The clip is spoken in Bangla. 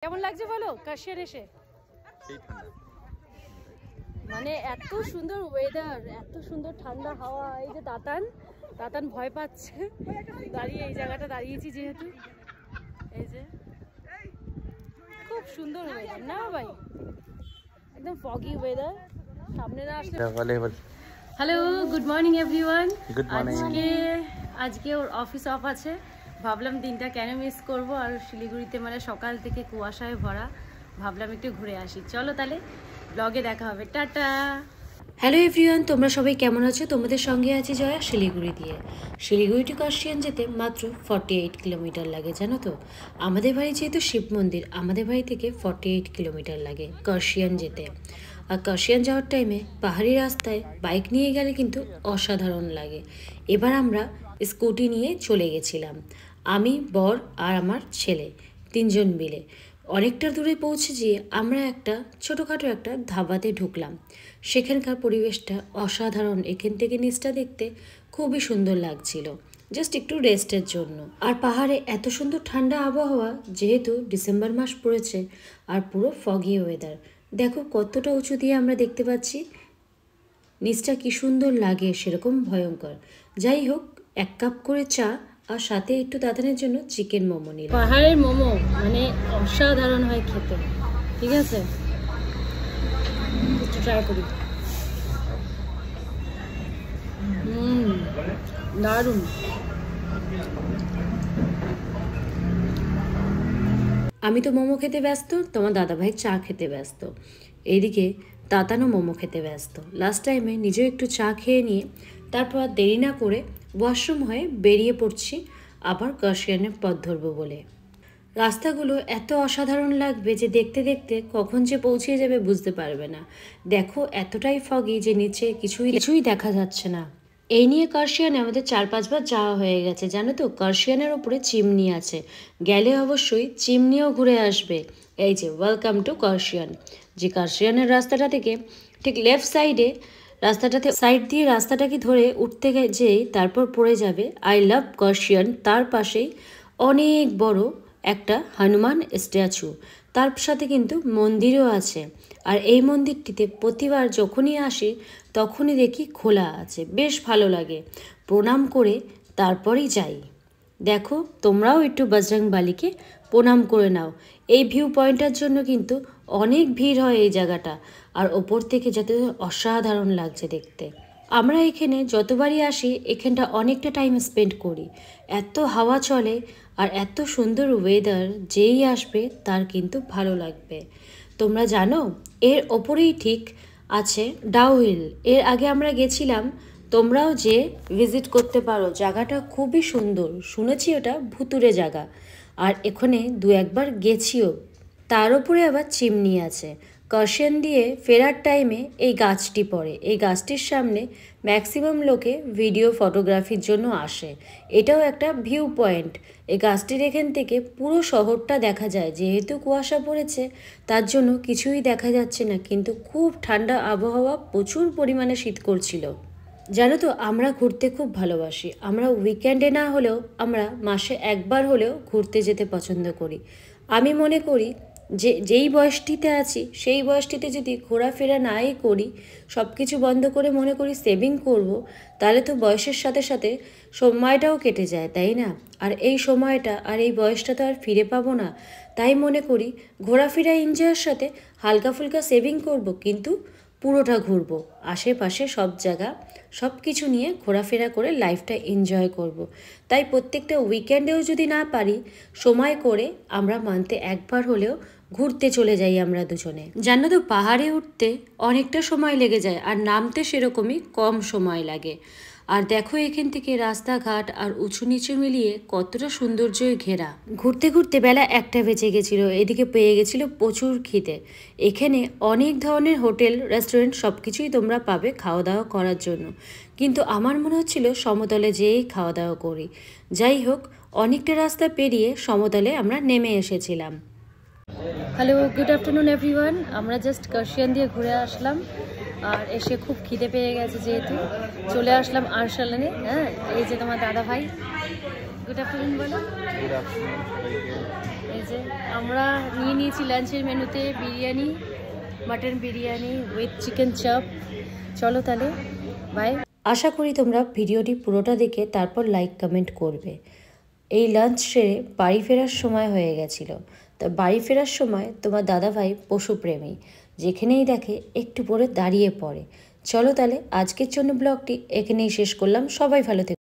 কেমন লাগছে বলো কাশিয়ার এসে? মানে এত সুন্দর ওয়েদার, এত সুন্দর ঠান্ডা হাওয়া। এই যে তাতান ভয় পাচ্ছে দাঁড়িয়ে, এই জায়গাটা দাঁড়িয়েছি যেহেতু। এই যে খুব সুন্দর ওয়েদার না ভাই, একদম ফগি ওয়েদার। সামনে না আসলে। Hello, good morning everyone. আজকে ওর অফিস অফ আছে, ভাবলাম দিনটা কেন মিস করব। আর শিলিগুড়িতে মানে সকাল থেকে কুয়াশায় ভরা, ভাবলাম একটু ঘুরে আসি। চলো তাহলে ব্লগে দেখা হবে, টাটা। হ্যালো এভরিওয়ান, তোমরা সবাই কেমন আছো? তোমাদের সঙ্গে আছি জয়া শিলিগুড়ি দিয়ে। শিলিগুড়ি টু কাশিয়ান যেতে মাত্র 48 কিলোমিটার লাগে, জানো তো? আমাদের বাড়ি যেহেতু শিব মন্দির, আমাদের বাড়ি থেকে 48 কিলোমিটার লাগে কাশিয়ান যেতে। আর কাশিয়ান যাওয়ার টাইমে পাহাড়ি রাস্তায় বাইক নিয়ে গেলে কিন্তু অসাধারণ লাগে। এবার আমরা স্কুটি নিয়ে চলে গেছিলাম, আমি, বর আর আমার ছেলে, 3 জন মিলে। অনেকটা দূরে পৌঁছে যেয়ে আমরা একটা ছোটোখাটো একটা ধাবাতে ঢুকলাম। সেখানকার পরিবেশটা অসাধারণ, এখান থেকে নিচটা দেখতে খুবই সুন্দর লাগছিল, জাস্ট একটু রেস্টের জন্য। আর পাহাড়ে এত সুন্দর ঠান্ডা আবহাওয়া, যেহেতু ডিসেম্বর মাস পড়েছে আর পুরো ফগি ওয়েদার। দেখো কতটা উঁচু দিয়ে আমরা দেখতে পাচ্ছি, নিচটা কি সুন্দর লাগে, সেরকম ভয়ঙ্কর। যাই হোক, 1 কাপ করে চা আর সাথে একটু দাদানের জন্য চিকেন মোমো নিলাম। পাহাড়ের মোমো মানে অসাধারণ হয় খেতে, ঠিক আছে? একটু ট্রাই করি। দারুণ। আমি তো মোমো খেতে ব্যস্ত, তোমার দাদাভাই চা খেতে ব্যস্ত। এইদিকে তাতানও মোমো খেতে ব্যস্ত। লাস্ট টাইমে নিজেও একটু চা খেয়ে নিয়ে তারপর দেরি না করে ওয়াশরুম হয়ে বেরিয়ে পড়ছি আবার কাশিয়ানের পথ ধরবো বলে। রাস্তাগুলো এত অসাধারণ লাগবে যে দেখতে দেখতে কখন যে পৌঁছে যাবে বুঝতে পারবে না। দেখো এতটাই ফগি যে নিচে কিছুই দেখা যাচ্ছে না। এই নিয়ে কাশিয়ানে আমাদের 4-5 বার যাওয়া হয়ে গেছে, জানো তো? কাশিয়ানের ওপরে চিমনি আছে, গেলে অবশ্যই চিমনিও ঘুরে আসবে। এই যে ওয়েলকাম টু কাশিয়ান। যে কাশিয়ানের রাস্তাটা থেকে ঠিক লেফট সাইডে, রাস্তাটাতে সাইড দিয়ে রাস্তাটাকে ধরে উঠতে যেই তারপর পড়ে যাবে আই লাভ কাশিয়ান। তার পাশেই অনেক বড় একটা হনুমান স্ট্যাচু, তার সাথে কিন্তু মন্দিরও আছে। আর এই মন্দিরটিতে প্রতিবার যখনই আসি তখনই দেখি খোলা আছে, বেশ ভালো লাগে। প্রণাম করে তারপরেই যাই। দেখো তোমরাও একটু বজরংবলীকে প্রণাম করে নাও। এই ভিউ পয়েন্টটার জন্য কিন্তু অনেক ভিড় হয় এই জায়গাটা, আর ওপর থেকে যাতে অসাধারণ লাগছে দেখতে। আমরা এখানে যতবারই আসি এখানটা অনেকটা টাইম স্পেন্ড করি, এত হাওয়া চলে আর এত সুন্দর ওয়েদার, যেই আসবে তার কিন্তু ভালো লাগবে। তোমরা জানো এর ওপরেই ঠিক আছে ডাউহিল। এর আগে আমরা গেছিলাম, তোমরাও যে ভিজিট করতে পারো, জায়গাটা খুবই সুন্দর। শুনেছি ওটা ভুতুরে জায়গা, আর এখানে 2-1 বার গেছিও। তার উপরে আবার চিমনি আছে। কাশিয়ান দিয়ে ফেরার টাইমে এই গাছটি পড়ে, এই গাছটির সামনে ম্যাক্সিমাম লোকে ভিডিও ফটোগ্রাফির জন্য আসে। এটাও একটা ভিউ পয়েন্ট। এই গাছটির এখান থেকে পুরো শহরটা দেখা যায়। যেহেতু কুয়াশা পড়েছে তার জন্য কিছুই দেখা যাচ্ছে না, কিন্তু খুব ঠান্ডা আবহাওয়া, প্রচুর পরিমাণে শীত করছিল। জানো তো আমরা ঘুরতে খুব ভালোবাসি। আমরা উইকেন্ডে না হলেও আমরা মাসে 1 বার হলেও ঘুরতে যেতে পছন্দ করি। আমি মনে করি যে যেই বয়সটিতে আছি সেই বয়সটিতে যদি ঘোরাফেরা নাই করি, সব কিছু বন্ধ করে মনে করি সেভিং করব, তাহলে তো বয়সের সাথে সাথে সময়টাও কেটে যায়, তাই না? আর এই সময়টা আর এই বয়সটা তো আর ফিরে পাবো না। তাই মনে করি ঘোরাফেরা এনজয়ের সাথে হালকা ফুলকা সেভিং করব, কিন্তু পুরোটা ঘুরবো, আশেপাশে সব জায়গা সব কিছু নিয়ে ঘোরাফেরা করে লাইফটা এনজয় করব। তাই প্রত্যেকটা উইকেন্ডেও যদি না পারি, সময় করে আমরা মান্থে 1 বার হলেও ঘুরতে চলে যাই আমরা দুজনে। জানো তো পাহাড়ে উঠতে অনেকটা সময় লেগে যায়, আর নামতে সেরকমই কম সময় লাগে। আর দেখো এখান থেকে রাস্তাঘাট আর উঁচু নিচু মিলিয়ে কতটা সৌন্দর্যই ঘেরা। ঘুরতে ঘুরতে বেলা 1টা বেজে গেছিলো। এদিকে পেয়ে গেছিলো প্রচুর খিদে। এখানে অনেক ধরনের হোটেল রেস্টুরেন্ট সব কিছুই তোমরা পাবে খাওয়া দাওয়া করার জন্য, কিন্তু আমার মনে হচ্ছিল সমতলে যেয়েই খাওয়া দাওয়া করি। যাই হোক, অনেকটা রাস্তা পেরিয়ে সমতলে আমরা নেমে এসেছিলাম। Hello, good afternoon everyone. আমরা জাস্ট কাশিয়ান দিয়ে ঘুরে আসলাম, আর এসে খুব খিদে পেয়ে গেছে, যেহেতু চলে আসলাম আরসালানে। হ্যাঁ, এই যে তোমার দাদা ভাই। গুড আফটারনুন বলো। এই যে আমরা নিয়ে নিয়েছি লাঞ্চের মেনুতে biryani, mutton biryani with chicken চাপ। চলো তাহলে বাই। আশা করি তোমরা ভিডিওটি পুরোটা দেখে তারপর লাইক কমেন্ট করবে। এই লাঞ্চ সেরে বাড়ি ফেরার সময় হয়ে গেছিলো। তা বাড়ি ফেরার সময় তোমার দাদাভাই পশুপ্রেমী, যেখানেই দেখে একটু পরে দাঁড়িয়ে পড়ে। চলো তাহলে আজকের জন্য ব্লগটি এখানেই শেষ করলাম। সবাই ভালো থেকো।